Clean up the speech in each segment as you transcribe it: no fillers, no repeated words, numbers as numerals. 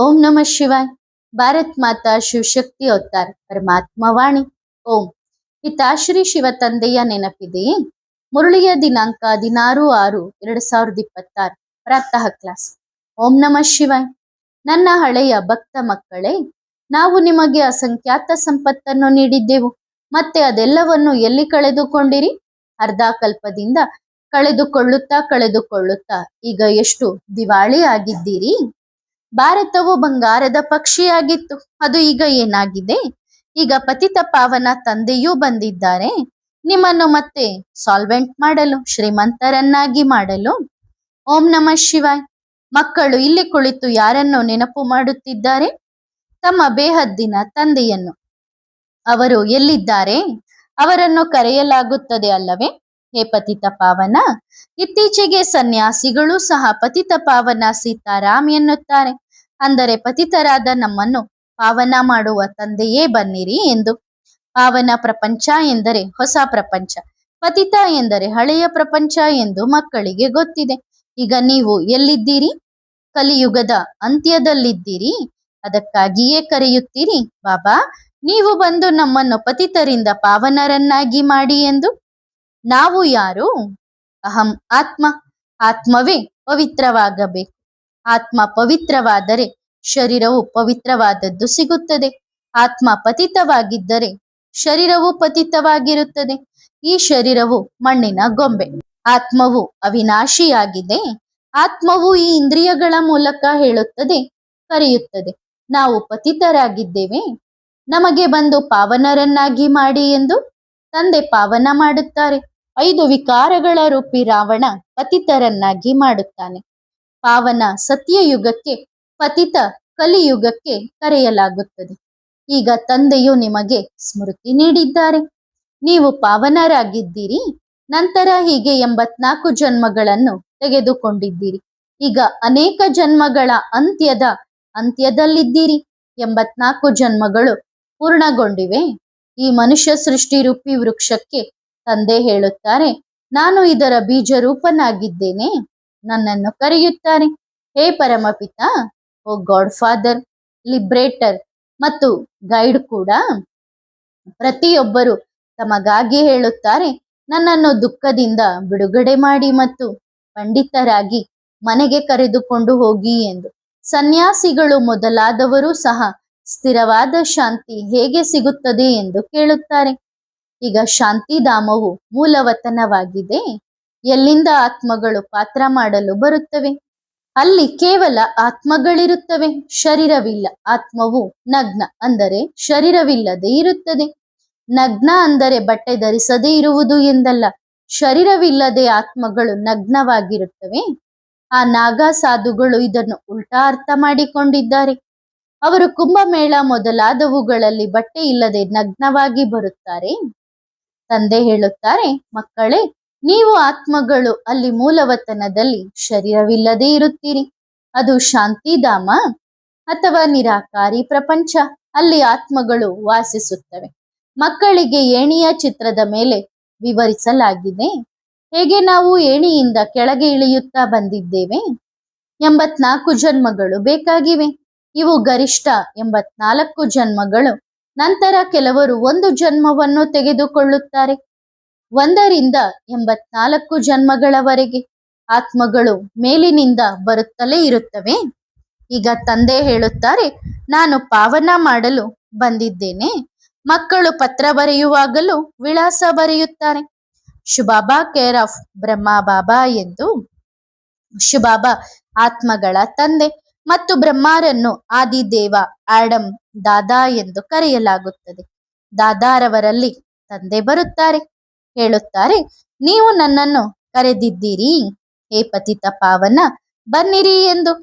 ओम नमः शिवाय। भारत माता ಶಿವಶಕ್ತಿ ಅವತಾರ ಪರಮಾತ್ಮ ವಾಣಿ ಓಂ ಪಿತಾಶ್ರೀ ಶಿವ ತಂದೆಯ ನೆನಪಿದೆಯೇ? ಮುರಳಿಯ ದಿನಾಂಕ 16/6/2026 ಪ್ರಾತಃ ಕ್ಲಾಸ್. ಓಂ ನಮಃ ಶಿವಾಯ್. ನನ್ನ ಹಳೆಯ ಭಕ್ತ ಮಕ್ಕಳೇ, ನಾವು ನಿಮಗೆ ಅಸಂಖ್ಯಾತ ಸಂಪತ್ತನ್ನು ನೀಡಿದ್ದೆವು, ಮತ್ತೆ ಅದೆಲ್ಲವನ್ನು ಎಲ್ಲಿ ಕಳೆದುಕೊಂಡಿರಿ? ಅರ್ಧ ಕಲ್ಪದಿಂದ ಕಳೆದುಕೊಳ್ಳುತ್ತಾ ಈಗ ಎಷ್ಟು ದಿವಾಳಿ ಆಗಿದ್ದೀರಿ? ಭಾರತವು ಬಂಗಾರದ ಪಕ್ಷಿಯಾಗಿತ್ತು, ಅದು ಈಗ ಏನಾಗಿದೆ? ಈಗ ಪತಿತ ಪಾವನ ತಂದೆಯೂ ಬಂದಿದ್ದಾರೆ ನಿಮ್ಮನ್ನು ಮತ್ತೆ ಸಾಲ್ವೆಂಟ್ ಮಾಡಲು, ಶ್ರೀಮಂತರನ್ನಾಗಿ ಮಾಡಲು. ಓಂ ನಮಃ ಶಿವಾಯ್. ಮಕ್ಕಳು ಇಲ್ಲಿ ಕುಳಿತು ಯಾರನ್ನು ನೆನಪು ಮಾಡುತ್ತಿದ್ದಾರೆ? ತಮ್ಮ ಬೇಹದ್ದಿನ ತಂದೆಯನ್ನು. ಅವರು ಎಲ್ಲಿದ್ದಾರೆ? ಅವರನ್ನು ಕರೆಯಲಾಗುತ್ತದೆ ಅಲ್ಲವೇ? ಹೇ ಪತಿತ ಪಾವನ. ಇತ್ತೀಚೆಗೆ ಸನ್ಯಾಸಿಗಳು ಸಹ ಪತಿತ ಪಾವನ ಸೀತಾರಾಮ್ ಎನ್ನುತ್ತಾರೆ, ಅಂದರೆ ಪತಿತರಾದ ನಮ್ಮನ್ನು ಪಾವನ ಮಾಡುವ ತಂದೆಯೇ ಬನ್ನಿರಿ ಎಂದು. ಪಾವನ ಪ್ರಪಂಚ ಎಂದರೆ ಹೊಸ ಪ್ರಪಂಚ, ಪತಿತ ಎಂದರೆ ಹಳೆಯ ಪ್ರಪಂಚ ಎಂದು ಮಕ್ಕಳಿಗೆ ಗೊತ್ತಿದೆ. ಈಗ ನೀವು ಎಲ್ಲಿದ್ದೀರಿ? ಕಲಿಯುಗದ ಅಂತ್ಯದಲ್ಲಿದ್ದೀರಿ. ಅದಕ್ಕಾಗಿಯೇ ಕರೆಯುತ್ತೀರಿ, ಬಾಬಾ ನೀವು ಬಂದು ನಮ್ಮನ್ನು ಪತಿತರಿಂದ ಪಾವನರನ್ನಾಗಿ ಮಾಡಿ ಎಂದು. ನಾವು ಯಾರು? ಅಹಂ ಆತ್ಮ. ಆತ್ಮವೇ ಪವಿತ್ರವಾಗಬೇಕು. ಆತ್ಮ ಪವಿತ್ರವಾದರೆ ಶರೀರವು ಪವಿತ್ರವಾದದ್ದು ಸಿಗುತ್ತದೆ. ಆತ್ಮ ಪತಿತವಾಗಿದ್ದರೆ ಶರೀರವು ಪತಿತವಾಗಿರುತ್ತದೆ. ಈ ಶರೀರವು ಮಣ್ಣಿನ ಗೊಂಬೆ. ಆತ್ಮವು ಅವಿನಾಶಿಯಾಗಿದೆ. ಆತ್ಮವು ಈ ಇಂದ್ರಿಯಗಳ ಮೂಲಕ ಹೇಳುತ್ತದೆ, ಕರೆಯುತ್ತದೆ, ನಾವು ಪತಿತರಾಗಿದ್ದೇವೆ, ನಮಗೆ ಬಂದು ಪಾವನರನ್ನಾಗಿ ಮಾಡಿ ಎಂದು. ತಂದೆ ಪಾವನ ಮಾಡುತ್ತಾರೆ. 5 ವಿಕಾರಗಳ ರೂಪಿ ರಾವಣ ಪತಿತರನ್ನಾಗಿ ಮಾಡುತ್ತಾನೆ. ಪಾವನ ಸತ್ಯಯುಗಕ್ಕೆ, ಪತಿತ ಕಲಿಯುಗಕ್ಕೆ ಕರೆಯಲಾಗುತ್ತದೆ. ಈಗ ತಂದೆಯು ನಿಮಗೆ ಸ್ಮೃತಿ ನೀಡಿದ್ದಾರೆ, ನೀವು ಪಾವನರಾಗಿದ್ದೀರಿ. ನಂತರ ಹೀಗೆ 84 ಜನ್ಮಗಳನ್ನು ತೆಗೆದುಕೊಂಡಿದ್ದೀರಿ. ಈಗ ಅನೇಕ ಜನ್ಮಗಳ ಅಂತ್ಯದಲ್ಲಿದ್ದೀರಿ. 84 ಜನ್ಮಗಳು ಪೂರ್ಣಗೊಂಡಿವೆ. ಈ ಮನುಷ್ಯ ಸೃಷ್ಟಿ ರೂಪಿ ವೃಕ್ಷಕ್ಕೆ ತಂದೆ ಹೇಳುತ್ತಾರೆ, ನಾನು ಇದರ ಬೀಜ ರೂಪನಾಗಿದ್ದೇನೆ, ನನ್ನನ್ನು ಕರೆಯುತ್ತಾರೆ. ಹೇ ಪರಮಪಿತ, ಓ ಗಾಡ್ ಫಾದರ್, ಲಿಬ್ರೇಟರ್ ಮತ್ತು ಗೈಡ್ ಕೂಡ. ಪ್ರತಿಯೊಬ್ಬರು ತಮಗಾಗಿ ಹೇಳುತ್ತಾರೆ, ನನ್ನನ್ನು ದುಃಖದಿಂದ ಬಿಡುಗಡೆ ಮಾಡಿ ಮತ್ತು ಪಂಡಿತರಾಗಿ ಮನೆಗೆ ಕರೆದುಕೊಂಡು ಹೋಗಿ ಎಂದು. ಸನ್ಯಾಸಿಗಳು ಮೊದಲಾದವರು ಸಹ ಸ್ಥಿರವಾದ ಶಾಂತಿ ಹೇಗೆ ಸಿಗುತ್ತದೆ ಎಂದು ಕೇಳುತ್ತಾರೆ. ಈಗ ಶಾಂತಿಧಾಮವು ಮೂಲವತನವಾಗಿದೆ. ಎಲ್ಲಿಂದ ಆತ್ಮಗಳು ಪಾತ್ರ ಮಾಡಲು ಬರುತ್ತವೆ? ಅಲ್ಲಿ ಕೇವಲ ಆತ್ಮಗಳಿರುತ್ತವೆ, ಶರೀರವಿಲ್ಲ. ಆತ್ಮವು ನಗ್ನ, ಅಂದರೆ ಶರೀರವಿಲ್ಲದೆ ಇರುತ್ತದೆ. ನಗ್ನ ಅಂದರೆ ಬಟ್ಟೆ ಧರಿಸದೇ ಇರುವುದು ಎಂದಲ್ಲ. ಶರೀರವಿಲ್ಲದೆ ಆತ್ಮಗಳು ನಗ್ನವಾಗಿರುತ್ತವೆ. ಆ ನಾಗ ಸಾಧುಗಳು ಇದನ್ನು ಉಲ್ಟಾ ಅರ್ಥ ಮಾಡಿಕೊಂಡಿದ್ದಾರೆ. ಅವರು ಕುಂಭಮೇಳ ಮೊದಲಾದವುಗಳಲ್ಲಿ ಬಟ್ಟೆ ಇಲ್ಲದೆ ನಗ್ನವಾಗಿ ಬರುತ್ತಾರೆ. ತಂದೆ ಹೇಳುತ್ತಾರೆ, ಮಕ್ಕಳೇ, ನೀವು ಆತ್ಮಗಳು ಅಲ್ಲಿ ಮೂಲವತನದಲ್ಲಿ ಶರೀರವಿಲ್ಲದೆ ಇರುತ್ತೀರಿ. ಅದು ಶಾಂತಿಧಾಮ ಅಥವಾ ನಿರಾಕಾರಿ ಪ್ರಪಂಚ. ಅಲ್ಲಿ ಆತ್ಮಗಳು ವಾಸಿಸುತ್ತವೆ. ಮಕ್ಕಳಿಗೆ ಏಣಿಯ ಚಿತ್ರದ ಮೇಲೆ ವಿವರಿಸಲಾಗಿದೆ, ಹೇಗೆ ನಾವು ಏಣಿಯಿಂದ ಕೆಳಗೆ ಇಳಿಯುತ್ತಾ ಬಂದಿದ್ದೇವೆ. 84 ಜನ್ಮಗಳು ಬೇಕಾಗಿವೆ. ಇವು ಗರಿಷ್ಠ 84 ಜನ್ಮಗಳು. ನಂತರ ಕೆಲವರು 1 ಜನ್ಮವನ್ನು ತೆಗೆದುಕೊಳ್ಳುತ್ತಾರೆ. 1 ರಿಂದ 84 ಜನ್ಮಗಳವರೆಗೆ ಆತ್ಮಗಳು ಮೇಲಿನಿಂದ ಬರುತ್ತಲೇ ಇರುತ್ತವೆ. ಈಗ ತಂದೆ ಹೇಳುತ್ತಾರೆ, ನಾನು ಪಾವನ ಮಾಡಲು ಬಂದಿದ್ದೇನೆ. ಮಕ್ಕಳು ಪತ್ರ ಬರೆಯುವಾಗಲೂ ವಿಳಾಸ ಬರೆಯುತ್ತಾರೆ, ಶುಬಾಬಾ ಕೇರ್ ಆಫ್ ಬ್ರಹ್ಮ ಬಾಬಾ ಎಂದು. ಶುಬಾಬಾ ಆತ್ಮಗಳ ತಂದೆ ಮತ್ತು ಬ್ರಹ್ಮರನ್ನು ಆದಿದೇವ ಆಡಮ್ ದಾದಾ ಎಂದು ಕರೆಯಲಾಗುತ್ತದೆ. ದಾದಾರವರಲ್ಲಿ ತಂದೆ ಬರುತ್ತಾರೆ, ಹೇಳುತ್ತಾರೆ, ನೀವು ನನ್ನನ್ನು ಕರೆದಿದ್ದೀರಿ, ಹೇ ಪತಿತ ಪಾವನ, ಬನ್ನಿರಿ ಎಂದು.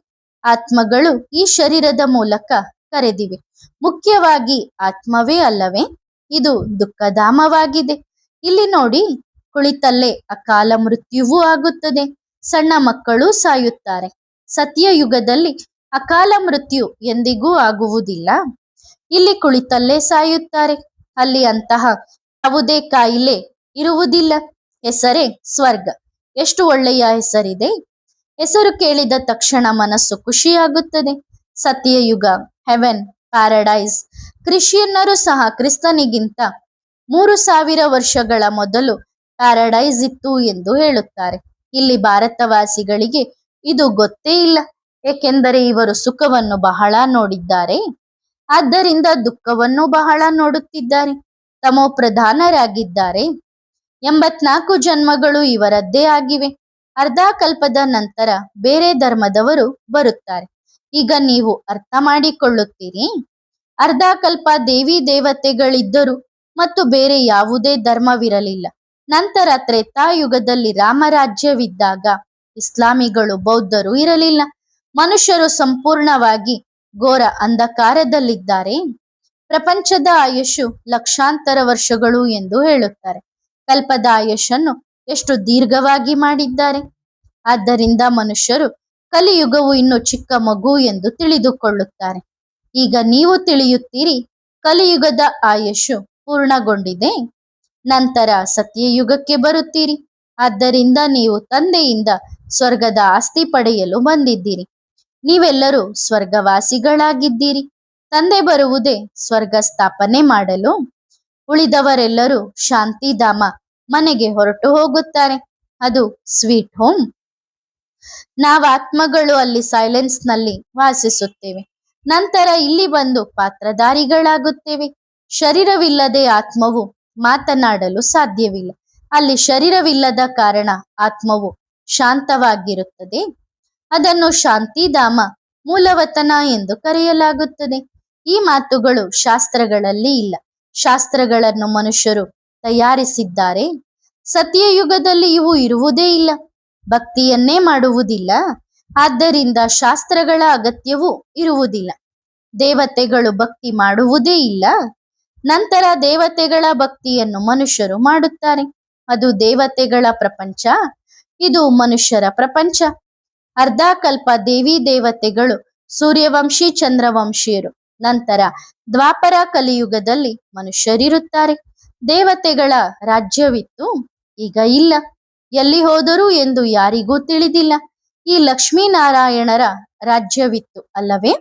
ಆತ್ಮಗಳು ಈ ಶರೀರದ ಮೂಲಕ ಕರೆದಿವೆ. ಮುಖ್ಯವಾಗಿ ಆತ್ಮವೇ ಅಲ್ಲವೇ? ಇದು ದುಃಖಧಾಮವಾಗಿದೆ. ಇಲ್ಲಿ ನೋಡಿ, ಕುಳಿತಲ್ಲೇ ಅಕಾಲ ಮೃತ್ಯುವೂ ಆಗುತ್ತದೆ. ಸಣ್ಣ ಮಕ್ಕಳು ಸಾಯುತ್ತಾರೆ. ಸತ್ಯಯುಗದಲ್ಲಿ ಅಕಾಲ ಮೃತ್ಯು ಎಂದಿಗೂ ಆಗುವುದಿಲ್ಲ. ಇಲ್ಲಿ ಕುಳಿತಲ್ಲೇ ಸಾಯುತ್ತಾರೆ. ಅಲ್ಲಿ ಅಂತಹ ಯಾವುದೇ ಕಾಯಿಲೆ ಇರುವುದಿಲ್ಲ. ಹೆಸರೇ ಸ್ವರ್ಗ. ಎಷ್ಟು ಒಳ್ಳೆಯ ಹೆಸರಿದೆ. ಹೆಸರು ಕೇಳಿದ ತಕ್ಷಣ ಮನಸ್ಸು ಖುಷಿಯಾಗುತ್ತದೆ. ಸತ್ಯಯುಗ, ಹೆವೆನ್, ಪ್ಯಾರಡೈಸ್. ಕ್ರಿಶ್ಚಿಯನ್ನರು ಸಹ ಕ್ರಿಸ್ತನಿಗಿಂತ 3000 ವರ್ಷಗಳ ಮೊದಲು ಪ್ಯಾರಡೈಸ್ ಇತ್ತು ಎಂದು ಹೇಳುತ್ತಾರೆ. ಇಲ್ಲಿ ಭಾರತವಾಸಿಗಳಿಗೆ ಇದು ಗೊತ್ತೇ ಇಲ್ಲ, ಏಕೆಂದರೆ ಇವರು ಸುಖವನ್ನು ಬಹಳ ನೋಡಿದ್ದಾರೆ, ಆದ್ದರಿಂದ ದುಃಖವನ್ನು ಬಹಳ ನೋಡುತ್ತಿದ್ದಾರೆ. ತಮೋ ಪ್ರಧಾನರಾಗಿದ್ದಾರೆ. 84 ಜನ್ಮಗಳು ಇವರದ್ದೇ ಆಗಿವೆ. ಅರ್ಧ ಕಲ್ಪದ ನಂತರ ಬೇರೆ ಧರ್ಮದವರು ಬರುತ್ತಾರೆ. ಈಗ ನೀವು ಅರ್ಥ ಮಾಡಿಕೊಳ್ಳುತ್ತೀರಿ. ಅರ್ಧ ಕಲ್ಪ ದೇವಿ ದೇವತೆಗಳಿದ್ದರು ಮತ್ತು ಬೇರೆ ಯಾವುದೇ ಧರ್ಮವಿರಲಿಲ್ಲ. ನಂತರ ತ್ರೇತಾಯುಗದಲ್ಲಿ ರಾಮರಾಜ್ಯವಿದ್ದಾಗ ಇಸ್ಲಾಮಿಗಳು, ಬೌದ್ಧರು ಇರಲಿಲ್ಲ. ಮನುಷ್ಯರು ಸಂಪೂರ್ಣವಾಗಿ ಘೋರ ಅಂಧಕಾರದಲ್ಲಿದ್ದಾರೆ. ಪ್ರಪಂಚದ ಆಯುಷು ಲಕ್ಷಾಂತರ ವರ್ಷಗಳು ಎಂದು ಹೇಳುತ್ತಾರೆ. ಕಲ್ಪದ ಆಯುಷನ್ನು ಎಷ್ಟು ದೀರ್ಘವಾಗಿ ಮಾಡಿದ್ದಾರೆ. ಆದ್ದರಿಂದ ಮನುಷ್ಯರು ಕಲಿಯುಗವು ಇನ್ನು ಚಿಕ್ಕ ಮಗು ಎಂದು ತಿಳಿದುಕೊಳ್ಳುತ್ತಾರೆ. ಈಗ ನೀವು ತಿಳಿಯುತ್ತೀರಿ, ಕಲಿಯುಗದ ಆಯುಷು ಪೂರ್ಣಗೊಂಡಿದೆ. ನಂತರ ಸತ್ಯಯುಗಕ್ಕೆ ಬರುತ್ತೀರಿ. ಆದ್ದರಿಂದ ನೀವು ತಂದೆಯಿಂದ ಸ್ವರ್ಗದ ಆಸ್ತಿ ಪಡೆಯಲು ಬಂದಿದ್ದೀರಿ. ನೀವೆಲ್ಲರೂ ಸ್ವರ್ಗವಾಸಿಗಳಾಗಿದ್ದೀರಿ. ತಂದೆ ಬರುವುದೇ ಸ್ವರ್ಗ ಸ್ಥಾಪನೆ ಮಾಡಲು. ಉಳಿದವರೆಲ್ಲರೂ ಶಾಂತಿಧಾಮ ಮನೆಗೆ ಹೊರಟು ಹೋಗುತ್ತಾರೆ. ಅದು ಸ್ವೀಟ್ ಹೋಮ್. ನಾವಾತ್ಮಗಳು ಅಲ್ಲಿ ಸೈಲೆನ್ಸ್ ನಲ್ಲಿ ವಾಸಿಸುತ್ತೇವೆ. ನಂತರ ಇಲ್ಲಿ ಬಂದು ಪಾತ್ರಧಾರಿಗಳಾಗುತ್ತೇವೆ. ಶರೀರವಿಲ್ಲದೆ ಆತ್ಮವು ಮಾತನಾಡಲು ಸಾಧ್ಯವಿಲ್ಲ. ಅಲ್ಲಿ ಶರೀರವಿಲ್ಲದ ಕಾರಣ ಆತ್ಮವು ಶಾಂತವಾಗಿರುತ್ತದೆ. ಅದನ್ನು ಶಾಂತಿಧಾಮ, ಮೂಲವತನ ಎಂದು ಕರೆಯಲಾಗುತ್ತದೆ. ಈ ಮಾತುಗಳು ಶಾಸ್ತ್ರಗಳಲ್ಲಿ ಇಲ್ಲ. ಶಾಸ್ತ್ರಗಳನ್ನು ಮನುಷ್ಯರು ತಯಾರಿಸಿದ್ದಾರೆ. ಸತ್ಯಯುಗದಲ್ಲಿ ಇವು ಇರುವುದೇ ಇಲ್ಲ. ಭಕ್ತಿಯನ್ನೇ ಮಾಡುವುದಿಲ್ಲ. ಆದ್ದರಿಂದ ಶಾಸ್ತ್ರಗಳ ಅಗತ್ಯವೂ ಇರುವುದಿಲ್ಲ. ದೇವತೆಗಳು ಭಕ್ತಿ ಮಾಡುವುದೇ ಇಲ್ಲ. ನಂತರ ದೇವತೆಗಳ ಭಕ್ತಿಯನ್ನು ಮನುಷ್ಯರು ಮಾಡುತ್ತಾರೆ. ಅದು ದೇವತೆಗಳ ಪ್ರಪಂಚ, ಇದು ಮನುಷ್ಯರ ಪ್ರಪಂಚ. ಅರ್ಧ ಕಲ್ಪ ದೇವಿ ದೇವತೆಗಳು ಸೂರ್ಯವಂಶಿ, ಚಂದ್ರವಂಶೀಯರು. ನಂತರ ದ್ವಾಪರ ಕಲಿಯುಗದಲ್ಲಿ ಮನುಷ್ಯರಿರುತ್ತಾರೆ. ದೇವತೆಗಳ ರಾಜ್ಯವಿತ್ತು, ಈಗ ಇಲ್ಲ. ಎಲ್ಲಿ ಹೋದರು ಎಂದು ಯಾರಿಗೂ ತಿಳಿದಿಲ್ಲ. ಈ ಲಕ್ಷ್ಮೀನಾರಾಯಣರ ರಾಜ್ಯವಿತ್ತು ಅಲ್ಲವೇ?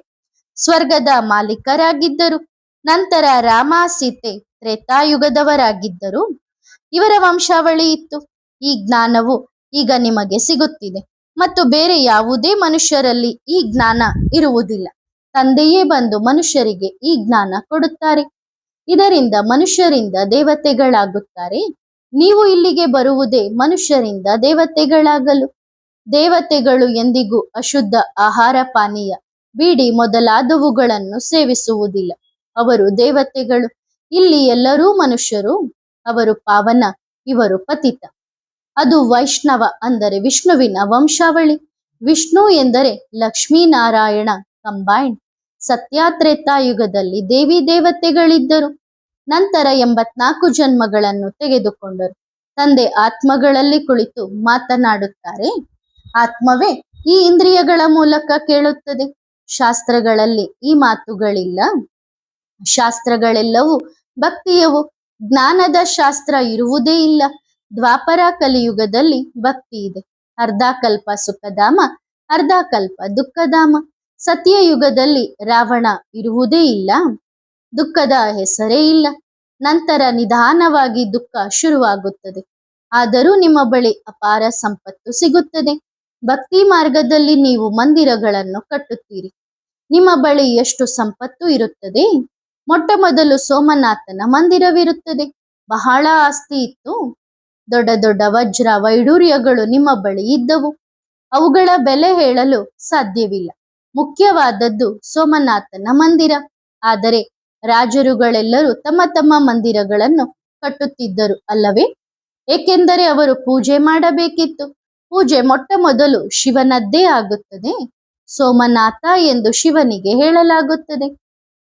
ಸ್ವರ್ಗದ ಮಾಲೀಕರಾಗಿದ್ದರು. ನಂತರ ರಾಮ, ಸೀತೆ ತ್ರೇತಾಯುಗದವರಾಗಿದ್ದರು. ಇವರ ವಂಶಾವಳಿ ಇತ್ತು. ಈ ಜ್ಞಾನವು ಈಗ ನಿಮಗೆ ಸಿಗುತ್ತಿದೆ ಮತ್ತು ಬೇರೆ ಯಾವುದೇ ಮನುಷ್ಯರಲ್ಲಿ ಈ ಜ್ಞಾನ ಇರುವುದಿಲ್ಲ. ತಂದೆಯೇ ಬಂದು ಮನುಷ್ಯರಿಗೆ ಈ ಜ್ಞಾನ ಕೊಡುತ್ತಾರೆ. ಇದರಿಂದ ಮನುಷ್ಯರಿಂದ ದೇವತೆಗಳಾಗುತ್ತಾರೆ. ನೀವು ಇಲ್ಲಿಗೆ ಬರುವುದೇ ಮನುಷ್ಯರಿಂದ ದೇವತೆಗಳಾಗಲು. ದೇವತೆಗಳು ಎಂದಿಗೂ ಅಶುದ್ಧ ಆಹಾರ, ಪಾನೀಯ, ಬೀಡಿ ಮೊದಲಾದವುಗಳನ್ನು ಸೇವಿಸುವುದಿಲ್ಲ. ಅವರು ದೇವತೆಗಳು. ಇಲ್ಲಿ ಎಲ್ಲರೂ ಮನುಷ್ಯರು. ಅವರು ಪಾವನ, ಇವರು ಪತಿತ. ಅದು ವೈಷ್ಣವ ಅಂದರೆ ವಿಷ್ಣುವಿನ ವಂಶಾವಳಿ. ವಿಷ್ಣು ಎಂದರೆ ಲಕ್ಷ್ಮೀನಾರಾಯಣ ಕಂಬೈನ್ಡ್. ಸತ್ಯಾತ್ರೇತಾಯುಗದಲ್ಲಿ ದೇವಿ ದೇವತೆಗಳಿದ್ದರು. ನಂತರ 84 ಜನ್ಮಗಳನ್ನು ತೆಗೆದುಕೊಂಡರು. ತಂದೆ ಆತ್ಮಗಳಲ್ಲಿ ಕುಳಿತು ಮಾತನಾಡುತ್ತಾರೆ. ಆತ್ಮವೇ ಈ ಇಂದ್ರಿಯಗಳ ಮೂಲಕ ಕೇಳುತ್ತದೆ. ಶಾಸ್ತ್ರಗಳಲ್ಲಿ ಈ ಮಾತುಗಳಿಲ್ಲ. ಶಾಸ್ತ್ರಗಳೆಲ್ಲವೂ ಭಕ್ತಿಯವು. ಜ್ಞಾನದ ಶಾಸ್ತ್ರ ಇರುವುದೇ ಇಲ್ಲ. ದ್ವಾಪರ ಕಲಿಯುಗದಲ್ಲಿ ಭಕ್ತಿ ಇದೆ. ಅರ್ಧ ಕಲ್ಪ ಸುಖಧಾಮ, ಅರ್ಧ ಕಲ್ಪ ದುಃಖಧಾಮ. ಸತ್ಯಯುಗದಲ್ಲಿ ರಾವಣ ಇರುವುದೇ ಇಲ್ಲ. ದುಃಖದ ಹೆಸರೇ ಇಲ್ಲ. ನಂತರ ನಿಧಾನವಾಗಿ ದುಃಖ ಶುರುವಾಗುತ್ತದೆ. ಆದರೂ ನಿಮ್ಮ ಬಳಿ ಅಪಾರ ಸಂಪತ್ತು ಸಿಗುತ್ತದೆ. ಭಕ್ತಿ ಮಾರ್ಗದಲ್ಲಿ ನೀವು ಮಂದಿರಗಳನ್ನು ಕಟ್ಟುತ್ತೀರಿ. ನಿಮ್ಮ ಬಳಿ ಎಷ್ಟು ಸಂಪತ್ತು ಇರುತ್ತದೆ? ಮೊಟ್ಟ ಮೊದಲು ಸೋಮನಾಥನ ಮಂದಿರವಿರುತ್ತದೆ. ಬಹಳ ಆಸ್ತಿ ಇತ್ತು. ದೊಡ್ಡ ದೊಡ್ಡ ವಜ್ರ ವೈಡೂರ್ಯಗಳು ನಿಮ್ಮ ಬಳಿ ಇದ್ದವು. ಅವುಗಳ ಬೆಲೆ ಹೇಳಲು ಸಾಧ್ಯವಿಲ್ಲ. ಮುಖ್ಯವಾದದ್ದು ಸೋಮನಾಥನ ಮಂದಿರ. ಆದರೆ ರಾಜರುಗಳೆಲ್ಲರೂ ತಮ್ಮ ತಮ್ಮ ಮಂದಿರಗಳನ್ನು ಕಟ್ಟುತ್ತಿದ್ದರು ಅಲ್ಲವೇ? ಏಕೆಂದರೆ ಅವರು ಪೂಜೆ ಮಾಡಬೇಕಿತ್ತು. ಪೂಜೆ ಮೊಟ್ಟ ಮೊದಲು ಶಿವನದ್ದೇ ಆಗುತ್ತದೆ. ಸೋಮನಾಥ ಎಂದು ಶಿವನಿಗೆ ಹೇಳಲಾಗುತ್ತದೆ.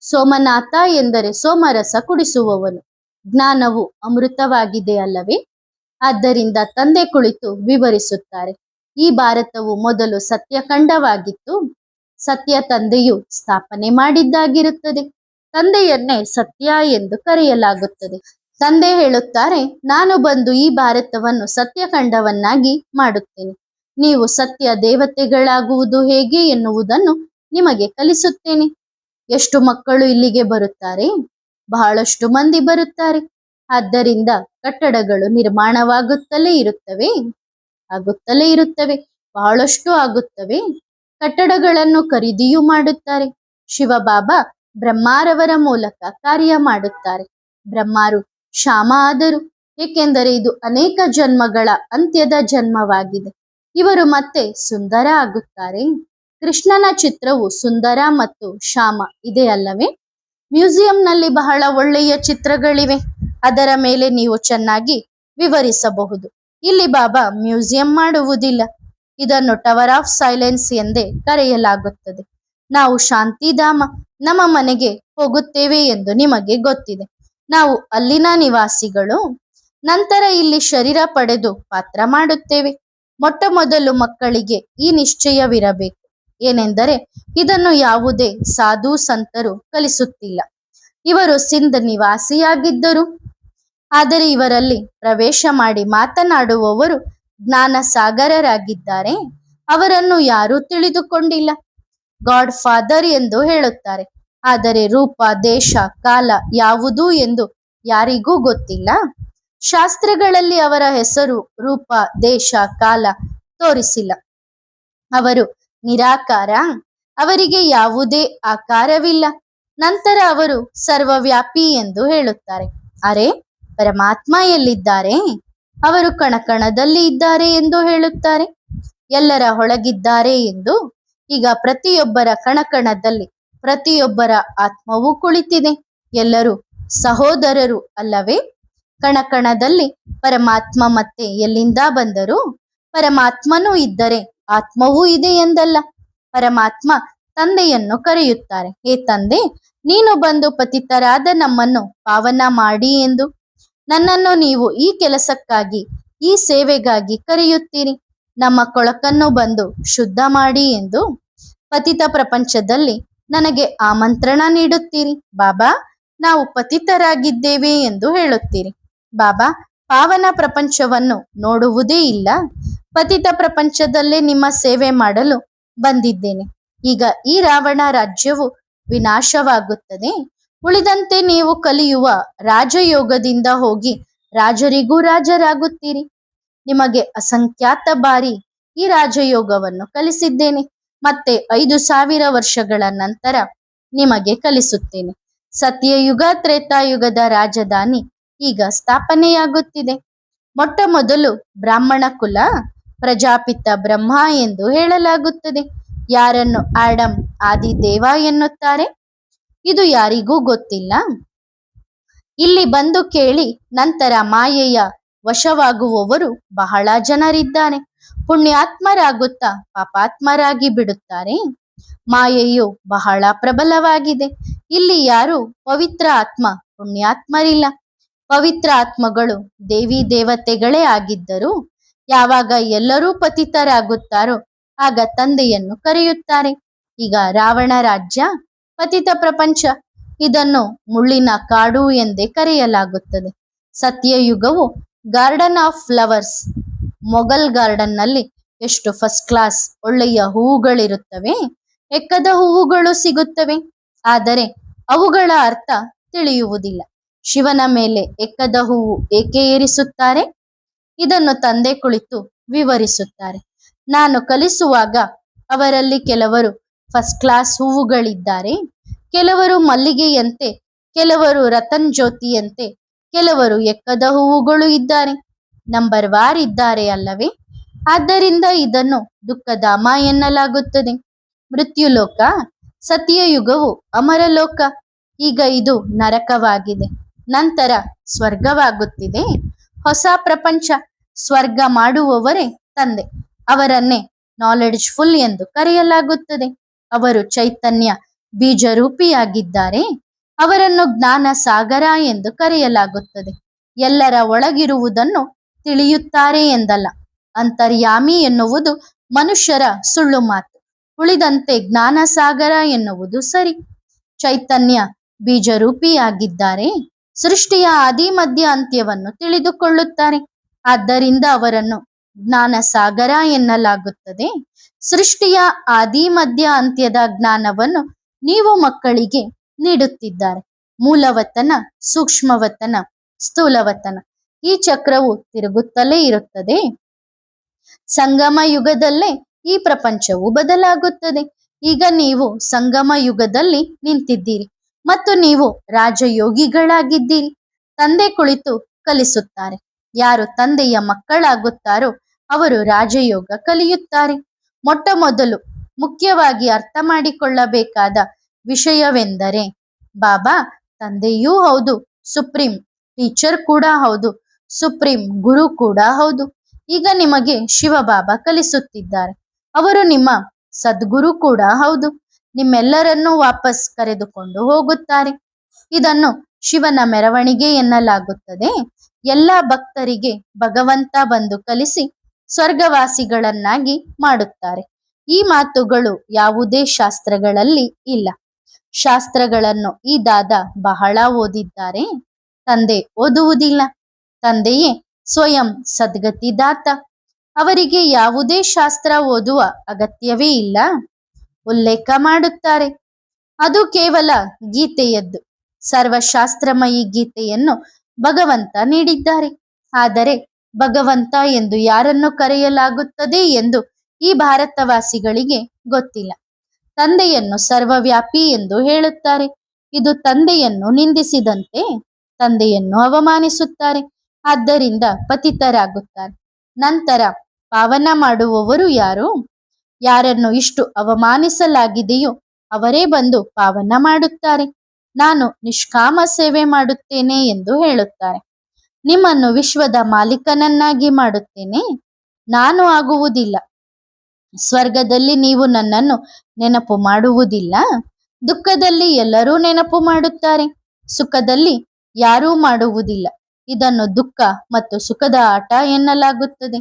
ಸೋಮನಾಥ ಎಂದರೆ ಸೋಮರಸ ಕುಡಿಸುವವನು. ಜ್ಞಾನವು ಅಮೃತವಾಗಿದೆ ಅಲ್ಲವೇ? ಆದ್ದರಿಂದ ತಂದೆ ಕುಳಿತು ವಿವರಿಸುತ್ತಾರೆ. ಈ ಭಾರತವು ಮೊದಲು ಸತ್ಯಖಂಡವಾಗಿತ್ತು. ಸತ್ಯ ತಂದೆಯು ಸ್ಥಾಪನೆ ಮಾಡಿದ್ದಾಗಿರುತ್ತದೆ. ತಂದೆಯನ್ನೇ ಸತ್ಯ ಎಂದು ಕರೆಯಲಾಗುತ್ತದೆ. ತಂದೆ ಹೇಳುತ್ತಾರೆ, ನಾನು ಬಂದು ಈ ಭಾರತವನ್ನು ಸತ್ಯಖಂಡವನ್ನಾಗಿ ಮಾಡುತ್ತೇನೆ. ನೀವು ಸತ್ಯ ದೇವತೆಗಳಾಗುವುದು ಹೇಗೆ ಎನ್ನುವುದನ್ನು ನಿಮಗೆ ಕಲಿಸುತ್ತೇನೆ. ಎಷ್ಟು ಮಕ್ಕಳು ಇಲ್ಲಿಗೆ ಬರುತ್ತಾರೆ? ಬಹಳಷ್ಟು ಮಂದಿ ಬರುತ್ತಾರೆ. ಆದ್ದರಿಂದ ಕಟ್ಟಡಗಳು ನಿರ್ಮಾಣವಾಗುತ್ತಲೇ ಇರುತ್ತವೆ. ಬಹಳಷ್ಟು ಆಗುತ್ತವೆ. ಕಟ್ಟಡಗಳನ್ನು ಖರೀದಿಯೂ ಮಾಡುತ್ತಾರೆ. ಶಿವಬಾಬಾ ಬ್ರಹ್ಮಾರವರ ಮೂಲಕ ಕಾರ್ಯ ಮಾಡುತ್ತಾರೆ. ಬ್ರಹ್ಮಾರು ಕ್ಷಾಮ ಆದರು, ಏಕೆಂದರೆ ಇದು ಅನೇಕ ಜನ್ಮಗಳ ಅಂತ್ಯದ ಜನ್ಮವಾಗಿದೆ. ಇವರು ಮತ್ತೆ ಸುಂದರ ಆಗುತ್ತಾರೆ. ಕೃಷ್ಣನ ಚಿತ್ರವು ಸುಂದರ ಮತ್ತು ಶ್ಯಾಮ ಇದೆ ಅಲ್ಲವೇ? ಮ್ಯೂಸಿಯಂನಲ್ಲಿ ಬಹಳ ಒಳ್ಳೆಯ ಚಿತ್ರಗಳಿವೆ. ಅದರ ಮೇಲೆ ನೀವು ಚೆನ್ನಾಗಿ ವಿವರಿಸಬಹುದು. ಇಲ್ಲಿ ಬಾಬಾ ಮ್ಯೂಸಿಯಂ ಮಾಡುವುದಿಲ್ಲ. ಇದನ್ನು ಟವರ್ ಆಫ್ ಸೈಲೆನ್ಸ್ ಎಂದೇ ಕರೆಯಲಾಗುತ್ತದೆ. ನಾವು ಶಾಂತಿಧಾಮ, ನಮ್ಮ ಮನೆಗೆ ಹೋಗುತ್ತೇವೆ ಎಂದು ನಿಮಗೆ ಗೊತ್ತಿದೆ. ನಾವು ಅಲ್ಲಿನ ನಿವಾಸಿಗಳು. ನಂತರ ಇಲ್ಲಿ ಶರೀರ ಪಡೆದು ಪಾತ್ರ ಮಾಡುತ್ತೇವೆ. ಮೊಟ್ಟ ಮೊದಲು ಮಕ್ಕಳಿಗೆ ಈ ನಿಶ್ಚಯವಿರಬೇಕು, ಏನೆಂದರೆ ಇದನ್ನು ಯಾವುದೇ ಸಾಧು ಸಂತರು ಕಲಿಸುತ್ತಿಲ್ಲ. ಇವರು ಸಿಂಧ್ ನಿವಾಸಿಯಾಗಿದ್ದರು, ಆದರೆ ಇವರಲ್ಲಿ ಪ್ರವೇಶ ಮಾಡಿ ಮಾತನಾಡುವವರು ಜ್ಞಾನ ಸಾಗರರಾಗಿದ್ದಾರೆ. ಅವರನ್ನು ಯಾರೂ ತಿಳಿದುಕೊಂಡಿಲ್ಲ. ಗಾಡ್ ಫಾದರ್ ಎಂದು ಹೇಳುತ್ತಾರೆ, ಆದರೆ ರೂಪ, ದೇಶ, ಕಾಲ ಯಾವುದು ಎಂದು ಯಾರಿಗೂ ಗೊತ್ತಿಲ್ಲ. ಶಾಸ್ತ್ರಗಳಲ್ಲಿ ಅವರ ಹೆಸರು, ರೂಪ, ದೇಶ, ಕಾಲ ತೋರಿಸಿಲ್ಲ. ಅವರು ನಿರಾಕಾರ, ಅವರಿಗೆ ಯಾವುದೇ ಆಕಾರವಿಲ್ಲ. ನಂತರ ಅವರು ಸರ್ವವ್ಯಾಪಿ ಎಂದು ಹೇಳುತ್ತಾರೆ. ಅರೆ, ಪರಮಾತ್ಮ ಎಲ್ಲಿದ್ದಾರೆ? ಅವರು ಕಣಕಣದಲ್ಲಿ ಇದ್ದಾರೆ ಎಂದು ಹೇಳುತ್ತಾರೆ. ಎಲ್ಲರ ಒಳಗಿದ್ದಾರೆ ಎಂದು. ಈಗ ಪ್ರತಿಯೊಬ್ಬರ ಕಣಕಣದಲ್ಲಿ ಪ್ರತಿಯೊಬ್ಬರ ಆತ್ಮವೂ ಕುಳಿತಿದೆ. ಎಲ್ಲರೂ ಸಹೋದರರು ಅಲ್ಲವೇ? ಕಣಕಣದಲ್ಲಿ ಪರಮಾತ್ಮ ಮತ್ತೆ ಎಲ್ಲಿಂದ ಬಂದರು? ಪರಮಾತ್ಮನೂ ಇದ್ದರೆ ಆತ್ಮವೂ ಇದೆ ಎಂದಲ್ಲ. ಪರಮಾತ್ಮ ತಂದೆಯನ್ನು ಕರೆಯುತ್ತಾರೆ, ಹೇ ತಂದೆ, ನೀನು ಬಂದು ಪತಿತರಾದ ನಮ್ಮನ್ನು ಪಾವನ ಮಾಡಿ ಎಂದು. ನನ್ನನ್ನು ನೀವು ಈ ಕೆಲಸಕ್ಕಾಗಿ, ಈ ಸೇವೆಗಾಗಿ ಕರೆಯುತ್ತೀರಿ. ನಮ್ಮ ಕೊಳಕನ್ನು ಬಂದು ಶುದ್ಧ ಮಾಡಿ ಎಂದು. ಪತಿತ ಪ್ರಪಂಚದಲ್ಲಿ ನನಗೆ ಆಮಂತ್ರಣ ನೀಡುತ್ತೀರಿ. ಬಾಬಾ, ನಾವು ಪತಿತರಾಗಿದ್ದೇವೆ ಎಂದು ಹೇಳುತ್ತೀರಿ. ಬಾಬಾ, ಪಾವನ ಪ್ರಪಂಚವನ್ನು ನೋಡುವುದೇ ಇಲ್ಲ. ಪತಿತ ಪ್ರಪಂಚದಲ್ಲೇ ನಿಮ್ಮ ಸೇವೆ ಮಾಡಲು ಬಂದಿದ್ದೇನೆ. ಈಗ ಈ ರಾವಣ ರಾಜ್ಯವು ವಿನಾಶವಾಗುತ್ತದೆ. ಉಳಿದಂತೆ ನೀವು ಕಲಿಯುವ ರಾಜಯೋಗದಿಂದ ಹೋಗಿ ರಾಜರಿಗೂ ರಾಜರಾಗುತ್ತೀರಿ. ನಿಮಗೆ ಅಸಂಖ್ಯಾತ ಬಾರಿ ಈ ರಾಜಯೋಗವನ್ನು ಕಲಿಸಿದ್ದೇನೆ. ಮತ್ತೆ 5,000 ವರ್ಷಗಳ ನಂತರ ನಿಮಗೆ ಕಲಿಸುತ್ತೇನೆ. ಸತ್ಯಯುಗ, ತ್ರೇತಾಯುಗದ ರಾಜಧಾನಿ ಈಗ ಸ್ಥಾಪನೆಯಾಗುತ್ತಿದೆ. ಮೊಟ್ಟ ಮೊದಲು ಬ್ರಾಹ್ಮಣ ಕುಲ, ಪ್ರಜಾಪಿತ ಬ್ರಹ್ಮ ಎಂದು ಹೇಳಲಾಗುತ್ತದೆ. ಯಾರನ್ನು ಆಡಮ್ ಆದಿದೇವ ಎನ್ನುತ್ತಾರೆ? ಇದು ಯಾರಿಗೂ ಗೊತ್ತಿಲ್ಲ. ಇಲ್ಲಿ ಬಂದು ಕೇಳಿ. ನಂತರ ಮಾಯೆಯ ವಶವಾಗುವವರು ಬಹಳ ಜನರಿದ್ದಾರೆ. ಪುಣ್ಯಾತ್ಮರಾಗುತ್ತಾ ಪಾಪಾತ್ಮರಾಗಿ ಬಿಡುತ್ತಾರೆ. ಮಾಯೆಯು ಬಹಳ ಪ್ರಬಲವಾಗಿದೆ. ಇಲ್ಲಿ ಯಾರು ಪವಿತ್ರ ಆತ್ಮ, ಪುಣ್ಯಾತ್ಮರಿಲ್ಲ. ಪವಿತ್ರ ಆತ್ಮಗಳು ದೇವಿ ದೇವತೆಗಳೇ ಆಗಿದ್ದರು. ಯಾವಾಗ ಎಲ್ಲರೂ ಪತಿತರಾಗುತ್ತಾರೋ ಆಗ ತಂದೆಯನ್ನು ಕರೆಯುತ್ತಾರೆ. ಈಗ ರಾವಣ ರಾಜ್ಯ ಪತಿತ ಪ್ರಪಂಚ. ಇದನ್ನು ಮುಳ್ಳಿನ ಕಾಡು ಎಂದೇ ಕರೆಯಲಾಗುತ್ತದೆ. ಸತ್ಯಯುಗವು ಗಾರ್ಡನ್ ಆಫ್ ಫ್ಲವರ್ಸ್. ಮೊಘಲ್ ಗಾರ್ಡನ್ನಲ್ಲಿ ಎಷ್ಟು ಫಸ್ಟ್ ಕ್ಲಾಸ್ ಒಳ್ಳೆಯ ಹೂವುಗಳಿರುತ್ತವೆ. ಎಕ್ಕದ ಹೂವುಗಳು ಸಿಗುತ್ತವೆ, ಆದರೆ ಅವುಗಳ ಅರ್ಥ ತಿಳಿಯುವುದಿಲ್ಲ. ಶಿವನ ಮೇಲೆ ಎಕ್ಕದ ಹೂವು ಏಕೆ ಏರಿಸುತ್ತಾರೆ? ಇದನ್ನು ತಂದೆ ಕುಳಿತು ವಿವರಿಸುತ್ತಾರೆ. ನಾನು ಕಲಿಸುವಾಗ ಅವರಲ್ಲಿ ಕೆಲವರು ಫಸ್ಟ್ ಕ್ಲಾಸ್ ಹೂವುಗಳಿದ್ದಾರೆ, ಕೆಲವರು ಮಲ್ಲಿಗೆಯಂತೆ, ಕೆಲವರು ರತನ್ ಜ್ಯೋತಿಯಂತೆ, ಕೆಲವರು ಎಕ್ಕದ ಹೂವುಗಳು ಇದ್ದಾರೆ. ನಂಬರ್ ವಾರ್ ಇದ್ದಾರೆ ಅಲ್ಲವೇ? ಆದ್ದರಿಂದ ಇದನ್ನು ದುಃಖಧಾಮ ಎನ್ನಲಾಗುತ್ತದೆ. ಮೃತ್ಯುಲೋಕ. ಸತ್ಯಯುಗವು ಅಮರಲೋಕ. ಈಗ ಇದು ನರಕವಾಗಿದೆ. ನಂತರ ಸ್ವರ್ಗವಾಗುತ್ತಿದೆ. ಹೊಸ ಪ್ರಪಂಚ. ಸ್ವರ್ಗ ಮಾಡುವವರೇ ತಂದೆ. ಅವರನ್ನೇ ನಾಲೆಡ್ಜ್ಫುಲ್ ಎಂದು ಕರೆಯಲಾಗುತ್ತದೆ. ಅವರು ಚೈತನ್ಯ ಬೀಜರೂಪಿಯಾಗಿದ್ದಾರೆ. ಅವರನ್ನು ಜ್ಞಾನ ಸಾಗರ ಎಂದು ಕರೆಯಲಾಗುತ್ತದೆ. ಎಲ್ಲರ ಒಳಗಿರುವುದನ್ನು ತಿಳಿಯುತ್ತಾರೆ ಎಂದಲ್ಲ. ಅಂತರ್ಯಾಮಿ ಎನ್ನುವುದು ಮನುಷ್ಯರ ಸುಳ್ಳು ಮಾತು. ಉಳಿದಂತೆ ಜ್ಞಾನ ಸಾಗರ ಎನ್ನುವುದು ಸರಿ. ಚೈತನ್ಯ ಬೀಜರೂಪಿಯಾಗಿದ್ದಾರೆ. ಸೃಷ್ಟಿಯ ಆದಿ ಮಧ್ಯ ಅಂತ್ಯವನ್ನು ತಿಳಿದುಕೊಳ್ಳುತ್ತಾರೆ. ಆದ್ದರಿಂದ ಅವರನ್ನು ಜ್ಞಾನ ಸಾಗರ ಎನ್ನಲಾಗುತ್ತದೆ. ಸೃಷ್ಟಿಯ ಆದಿ ಮಧ್ಯ ಅಂತ್ಯದ ಜ್ಞಾನವನ್ನು ನೀವು ಮಕ್ಕಳಿಗೆ ನೀಡುತ್ತಿದ್ದಾರೆ. ಮೂಲವತನ, ಸೂಕ್ಷ್ಮವತನ, ಸ್ಥೂಲವತನ, ಈ ಚಕ್ರವು ತಿರುಗುತ್ತಲೇ ಇರುತ್ತದೆ. ಸಂಗಮ ಯುಗದಲ್ಲೇ ಈ ಪ್ರಪಂಚವು ಬದಲಾಗುತ್ತದೆ. ಈಗ ನೀವು ಸಂಗಮ ಯುಗದಲ್ಲಿ ನಿಂತಿದ್ದೀರಿ ಮತ್ತು ನೀವು ರಾಜಯೋಗಿಗಳಾಗಿದ್ದೀರಿ. ತಂದೆ ಕುಳಿತು ಕಲಿಸುತ್ತಾರೆ. ಯಾರು ತಂದೆಯ ಮಕ್ಕಳಾಗುತ್ತಾರೋ ಅವರು ರಾಜಯೋಗ ಕಲಿಯುತ್ತಾರೆ. ಮೊಟ್ಟ ಮೊದಲು ಮುಖ್ಯವಾಗಿ ಅರ್ಥ ಮಾಡಿಕೊಳ್ಳಬೇಕಾದ ವಿಷಯವೆಂದರೆ ಬಾಬಾ ತಂದೆಯೂ ಹೌದು, ಸುಪ್ರೀಂ ಟೀಚರ್ ಕೂಡ ಹೌದು, ಸುಪ್ರೀಂ ಗುರು ಕೂಡ ಹೌದು. ಈಗ ನಿಮಗೆ ಶಿವಬಾಬಾ ಕಲಿಸುತ್ತಿದ್ದಾರೆ. ಅವರು ನಿಮ್ಮ ಸದ್ಗುರು ಕೂಡ ಹೌದು. ನಿಮ್ಮೆಲ್ಲರನ್ನೂ ವಾಪಸ್ ಕರೆದುಕೊಂಡು ಹೋಗುತ್ತಾರೆ. ಇದನ್ನು ಶಿವನ ಮೆರವಣಿಗೆ ಎನ್ನಲಾಗುತ್ತದೆ. ಎಲ್ಲ ಭಕ್ತರಿಗೆ ಭಗವಂತ ಬಂದು ಕಲಿಸಿ ಸ್ವರ್ಗವಾಸಿಗಳನ್ನಾಗಿ ಮಾಡುತ್ತಾರೆ. ಈ ಮಾತುಗಳು ಯಾವುದೇ ಶಾಸ್ತ್ರಗಳಲ್ಲಿ ಇಲ್ಲ. ಶಾಸ್ತ್ರಗಳನ್ನು ಈ ದಾದಾ ಬಹಳ ಓದಿದ್ದಾರೆ. ತಂದೆ ಓದುವುದಿಲ್ಲ. ತಂದೆಯೇ ಸ್ವಯಂ ಸದ್ಗತಿದಾತ. ಅವರಿಗೆ ಯಾವುದೇ ಶಾಸ್ತ್ರ ಓದುವ ಅಗತ್ಯವೇ ಇಲ್ಲ. ಉಲ್ಲೇಖ ಮಾಡುತ್ತಾರೆ, ಅದು ಕೇವಲ ಗೀತೆಯದ್ದು. ಸರ್ವಶಾಸ್ತ್ರಮಯಿ ಗೀತೆಯನ್ನು ಭಗವಂತ ನೀಡಿದ್ದಾರೆ. ಆದರೆ ಭಗವಂತ ಎಂದು ಯಾರನ್ನು ಕರೆಯಲಾಗುತ್ತದೆ ಎಂದು ಈ ಭಾರತವಾಸಿಗಳಿಗೆ ಗೊತ್ತಿಲ್ಲ. ತಂದೆಯನ್ನು ಸರ್ವವ್ಯಾಪಿ ಎಂದು ಹೇಳುತ್ತಾರೆ. ಇದು ತಂದೆಯನ್ನು ನಿಂದಿಸಿದಂತೆ. ತಂದೆಯನ್ನು ಅವಮಾನಿಸುತ್ತಾರೆ. ಆದ್ದರಿಂದ ಪತಿತರಾಗುತ್ತಾರೆ. ನಂತರ ಪಾವನ ಮಾಡುವವರು ಯಾರು? ಯಾರನ್ನು ಇಷ್ಟು ಅವಮಾನಿಸಲಾಗಿದೆಯೋ ಅವರೇ ಬಂದು ಪಾವನ ಮಾಡುತ್ತಾರೆ. ನಾನು ನಿಷ್ಕಾಮ ಸೇವೆ ಮಾಡುತ್ತೇನೆ ಎಂದು ಹೇಳುತ್ತಾರೆ. ನಿಮ್ಮನ್ನು ವಿಶ್ವದ ಮಾಲೀಕನನ್ನಾಗಿ ಮಾಡುತ್ತೇನೆ. ನಾನು ಆಗುವುದಿಲ್ಲ. ಸ್ವರ್ಗದಲ್ಲಿ ನೀವು ನನ್ನನ್ನು ನೆನಪು ಮಾಡುವುದಿಲ್ಲ. ದುಃಖದಲ್ಲಿ ಎಲ್ಲರೂ ನೆನಪು ಮಾಡುತ್ತಾರೆ. ಸುಖದಲ್ಲಿ ಯಾರೂ ಮಾಡುವುದಿಲ್ಲ. ಇದನ್ನು ದುಃಖ ಮತ್ತು ಸುಖದ ಆಟ ಎನ್ನಲಾಗುತ್ತದೆ.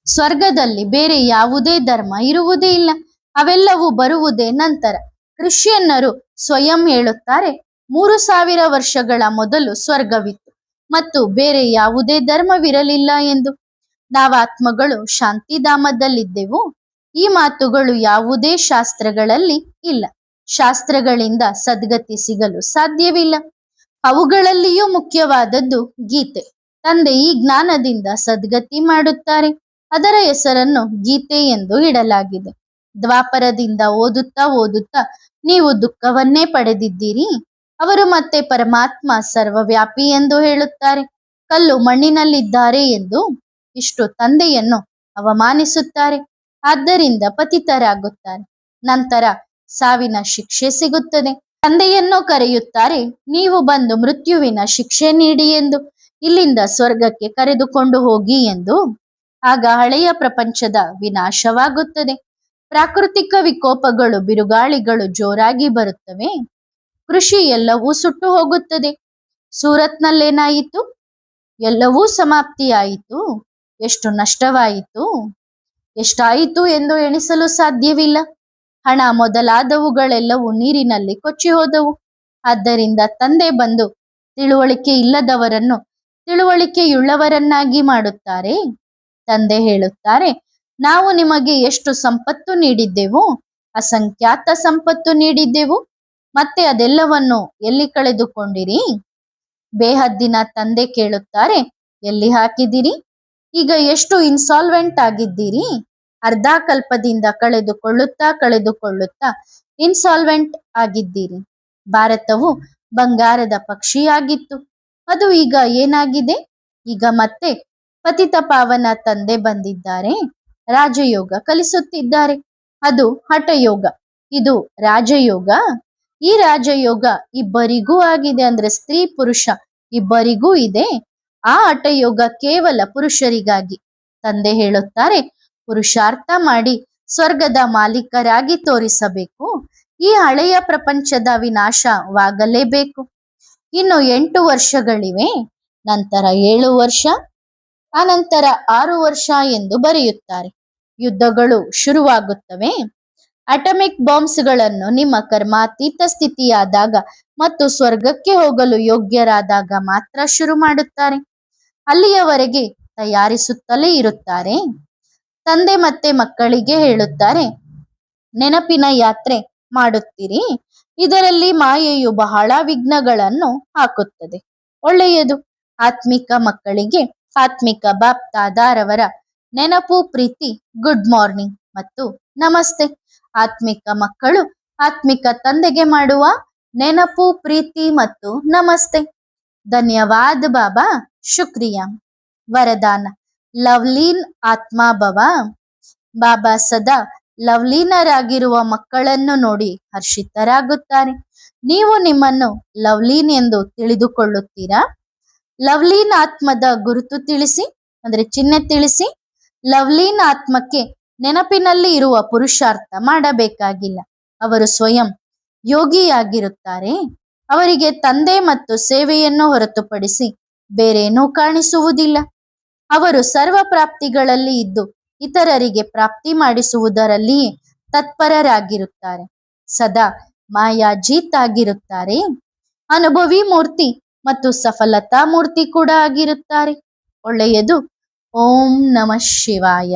ಸ್ವರ್ಗದಲ್ಲಿ ಬೇರೆ ಯಾವುದೇ ಧರ್ಮ ಇರುವುದೇ ಇಲ್ಲ. ಅವೆಲ್ಲವೂ ಬರುವುದೇ ನಂತರ. ಕ್ರಿಶ್ಚಿಯನ್ನರು ಸ್ವಯಂ ಹೇಳುತ್ತಾರೆ, 3000 ವರ್ಷಗಳ ಮೊದಲು ಸ್ವರ್ಗವಿತ್ತು ಮತ್ತು ಬೇರೆ ಯಾವುದೇ ಧರ್ಮವಿರಲಿಲ್ಲ ಎಂದು. ನಾವಾತ್ಮಗಳು ಶಾಂತಿಧಾಮದಲ್ಲಿದ್ದೆವು. ಈ ಮಾತುಗಳು ಯಾವುದೇ ಶಾಸ್ತ್ರಗಳಲ್ಲಿ ಇಲ್ಲ. ಶಾಸ್ತ್ರಗಳಿಂದ ಸದ್ಗತಿ ಸಿಗಲು ಸಾಧ್ಯವಿಲ್ಲ. ಅವುಗಳಲ್ಲಿಯೂ ಮುಖ್ಯವಾದದ್ದು ಗೀತೆ. ತಂದೆ ಈ ಜ್ಞಾನದಿಂದ ಸದ್ಗತಿ ಮಾಡುತ್ತಾರೆ. ಅದರ ಹೆಸರನ್ನು ಗೀತೆ ಎಂದು ಇಡಲಾಗಿದೆ. ದ್ವಾಪರದಿಂದ ಓದುತ್ತಾ ಓದುತ್ತಾ ನೀವು ದುಃಖವನ್ನೇ ಪಡೆದಿದ್ದೀರಿ. ಅವರು ಮತ್ತೆ ಪರಮಾತ್ಮ ಸರ್ವವ್ಯಾಪಿ ಎಂದು ಹೇಳುತ್ತಾರೆ. ಕಲ್ಲು ಮಣ್ಣಿನಲ್ಲಿದ್ದಾರೆ ಎಂದು ಇಷ್ಟು ತಂದೆಯನ್ನು ಅವಮಾನಿಸುತ್ತಾರೆ. ಆದ್ದರಿಂದ ಪತಿತರಾಗುತ್ತಾರೆ. ನಂತರ ಸಾವಿನ ಶಿಕ್ಷೆ ಸಿಗುತ್ತದೆ. ತಂದೆಯನ್ನು ಕರೆಯುತ್ತಾರೆ, ನೀವು ಬಂದು ಮೃತ್ಯುವಿನ ಶಿಕ್ಷೆ ನೀಡಿ ಎಂದು, ಇಲ್ಲಿಂದ ಸ್ವರ್ಗಕ್ಕೆ ಕರೆದುಕೊಂಡು ಹೋಗಿ ಎಂದು. ಆಗ ಹಳೆಯ ಪ್ರಪಂಚದ ವಿನಾಶವಾಗುತ್ತದೆ. ಪ್ರಾಕೃತಿಕ ವಿಕೋಪಗಳು, ಬಿರುಗಾಳಿಗಳು ಜೋರಾಗಿ ಬರುತ್ತವೆ. ಕೃಷಿ ಎಲ್ಲವೂ ಸುಟ್ಟು ಹೋಗುತ್ತದೆ. ಸೂರತ್ನಲ್ಲೇನಾಯಿತು? ಎಲ್ಲವೂ ಸಮಾಪ್ತಿಯಾಯಿತು. ಎಷ್ಟು ನಷ್ಟವಾಯಿತು, ಎಷ್ಟಾಯಿತು ಎಂದು ಎಣಿಸಲು ಸಾಧ್ಯವಿಲ್ಲ. ಹಣ ಮೊದಲಾದವುಗಳೆಲ್ಲವೂ ನೀರಿನಲ್ಲಿ ಕೊಚ್ಚಿ ಹೋದವು. ಆದ್ದರಿಂದ ತಂದೆ ಬಂದು ತಿಳುವಳಿಕೆ ಇಲ್ಲದವರನ್ನು ತಿಳುವಳಿಕೆಯುಳ್ಳವರನ್ನಾಗಿ ಮಾಡುತ್ತಾರೆ. ತಂದೆ ಹೇಳುತ್ತಾರೆ, ನಾವು ನಿಮಗೆ ಎಷ್ಟು ಸಂಪತ್ತು ನೀಡಿದ್ದೆವು? ಅಸಂಖ್ಯಾತ ಸಂಪತ್ತು ನೀಡಿದ್ದೆವು. ಮತ್ತೆ ಅದೆಲ್ಲವನ್ನು ಎಲ್ಲಿ ಕಳೆದುಕೊಂಡಿರಿ? ಬೇಹದ್ದಿನ ತಂದೆ ಕೇಳುತ್ತಾರೆ, ಎಲ್ಲಿ ಹಾಕಿದಿರಿ? ಈಗ ಎಷ್ಟು ಇನ್ಸಾಲ್ವೆಂಟ್ ಆಗಿದ್ದೀರಿ? ಅರ್ಧ ಕಲ್ಪದಿಂದ ಕಳೆದುಕೊಳ್ಳುತ್ತಾ ಇನ್ಸಾಲ್ವೆಂಟ್ ಆಗಿದ್ದೀರಿ. ಭಾರತವು ಬಂಗಾರದ ಪಕ್ಷಿಯಾಗಿತ್ತು. ಅದು ಈಗ ಏನಾಗಿದೆ? ಈಗ ಮತ್ತೆ ಪತಿತ ಪಾವನ ತಂದೆ ಬಂದಿದ್ದಾರೆ. ರಾಜಯೋಗ ಕಲಿಸುತ್ತಿದ್ದಾರೆ. ಅದು ಹಠಯೋಗ, ಇದು ರಾಜಯೋಗ. ಈ ರಾಜಯೋಗ ಇಬ್ಬರಿಗೂ ಆಗಿದೆ. ಅಂದ್ರೆ ಸ್ತ್ರೀ ಪುರುಷ ಇಬ್ಬರಿಗೂ ಇದೆ. ಆ ಹಠಯೋಗ ಕೇವಲ ಪುರುಷರಿಗಾಗಿ. ತಂದೆ ಹೇಳುತ್ತಾರೆ, ಪುರುಷಾರ್ಥ ಮಾಡಿ ಸ್ವರ್ಗದ ಮಾಲೀಕರಾಗಿ ತೋರಿಸಬೇಕು. ಈ ಹಳೆಯ ಪ್ರಪಂಚದ ವಿನಾಶವಾಗಲೇಬೇಕು. ಇನ್ನು 8 ವರ್ಷಗಳಿವೆ, ನಂತರ 7 ವರ್ಷ, ಅನಂತರ 6 ವರ್ಷ ಎಂದು ಬರೆಯುತ್ತಾರೆ. ಯುದ್ಧಗಳು ಶುರುವಾಗುತ್ತವೆ. ಅಟಮಿಕ್ ಬಾಂಬ್ಸ್ಗಳನ್ನು ನಿಮ್ಮ ಕರ್ಮಾತೀತ ಸ್ಥಿತಿಯಾದಾಗ ಮತ್ತು ಸ್ವರ್ಗಕ್ಕೆ ಹೋಗಲು ಯೋಗ್ಯರಾದಾಗ ಮಾತ್ರ ಶುರು ಮಾಡುತ್ತಾರೆ. ಅಲ್ಲಿಯವರೆಗೆ ತಯಾರಿಸುತ್ತಲೇ ಇರುತ್ತಾರೆ. ತಂದೆ ಮತ್ತೆ ಮಕ್ಕಳಿಗೆ ಹೇಳುತ್ತಾರೆ, ನೆನಪಿನ ಯಾತ್ರೆ ಮಾಡುತ್ತೀರಿ, ಇದರಲ್ಲಿ ಮಾಯೆಯು ಬಹಳ ವಿಘ್ನಗಳನ್ನು ಹಾಕುತ್ತದೆ. ಒಳ್ಳೆಯದು. ಆತ್ಮಿಕ ಮಕ್ಕಳಿಗೆ ಆತ್ಮಿಕ ಬಾಪ್ ದಾದಾರವರ ನೆನಪು, ಪ್ರೀತಿ, ಗುಡ್ ಮಾರ್ನಿಂಗ್ ಮತ್ತು ನಮಸ್ತೆ. ಆತ್ಮಿಕ ಮಕ್ಕಳು ಆತ್ಮಿಕ ತಂದೆಗೆ ಮಾಡುವ ನೆನಪು, ಪ್ರೀತಿ ಮತ್ತು ನಮಸ್ತೆ. ಧನ್ಯವಾದ ಬಾಬಾ, ಶುಕ್ರಿಯಾ. ವರದಾನ: ಲವ್ಲೀನ್ ಆತ್ಮ ಭವ. ಬಾಬಾ ಸದಾ ಲವ್ಲೀನರಾಗಿರುವ ಮಕ್ಕಳನ್ನು ನೋಡಿ ಹರ್ಷಿತರಾಗುತ್ತಾರೆ. ನೀವು ನಿಮ್ಮನ್ನು ಲವ್ಲೀನ್ ಎಂದು ತಿಳಿದುಕೊಳ್ಳುತ್ತೀರಾ? ಲವ್ಲೀನ್ ಆತ್ಮದ ಗುರುತು ತಿಳಿಸಿ, ಅಂದ್ರೆ ಚಿಹ್ನೆ ತಿಳಿಸಿ. ಲವ್ಲೀನ್ ಆತ್ಮಕ್ಕೆ ನೆನಪಿನಲ್ಲಿ ಇರುವ ಪುರುಷಾರ್ಥ ಮಾಡಬೇಕಾಗಿಲ್ಲ. ಅವರು ಸ್ವಯಂ ಯೋಗಿಯಾಗಿರುತ್ತಾರೆ. ಅವರಿಗೆ ತಂದೆ ಮತ್ತು ಸೇವೆಯನ್ನು ಹೊರತುಪಡಿಸಿ ಬೇರೇನೂ ಕಾಣಿಸುವುದಿಲ್ಲ. ಅವರು ಸರ್ವ ಪ್ರಾಪ್ತಿಗಳಲ್ಲಿ ಇದ್ದು ಇತರರಿಗೆ ಪ್ರಾಪ್ತಿ ಮಾಡಿಸುವುದರಲ್ಲಿಯೇ ತತ್ಪರರಾಗಿರುತ್ತಾರೆ. ಸದಾ ಮಾಯಾಜೀತ್ ಆಗಿರುತ್ತಾರೆ. ಅನುಭವಿ ಮೂರ್ತಿ ಮತ್ತು ಸಫಲತಾ ಮೂರ್ತಿ ಕೂಡ ಆಗಿರುತ್ತಾರೆ. ಒಳ್ಳೆಯದು. ಓಂ ನಮಃ ಶಿವಾಯ.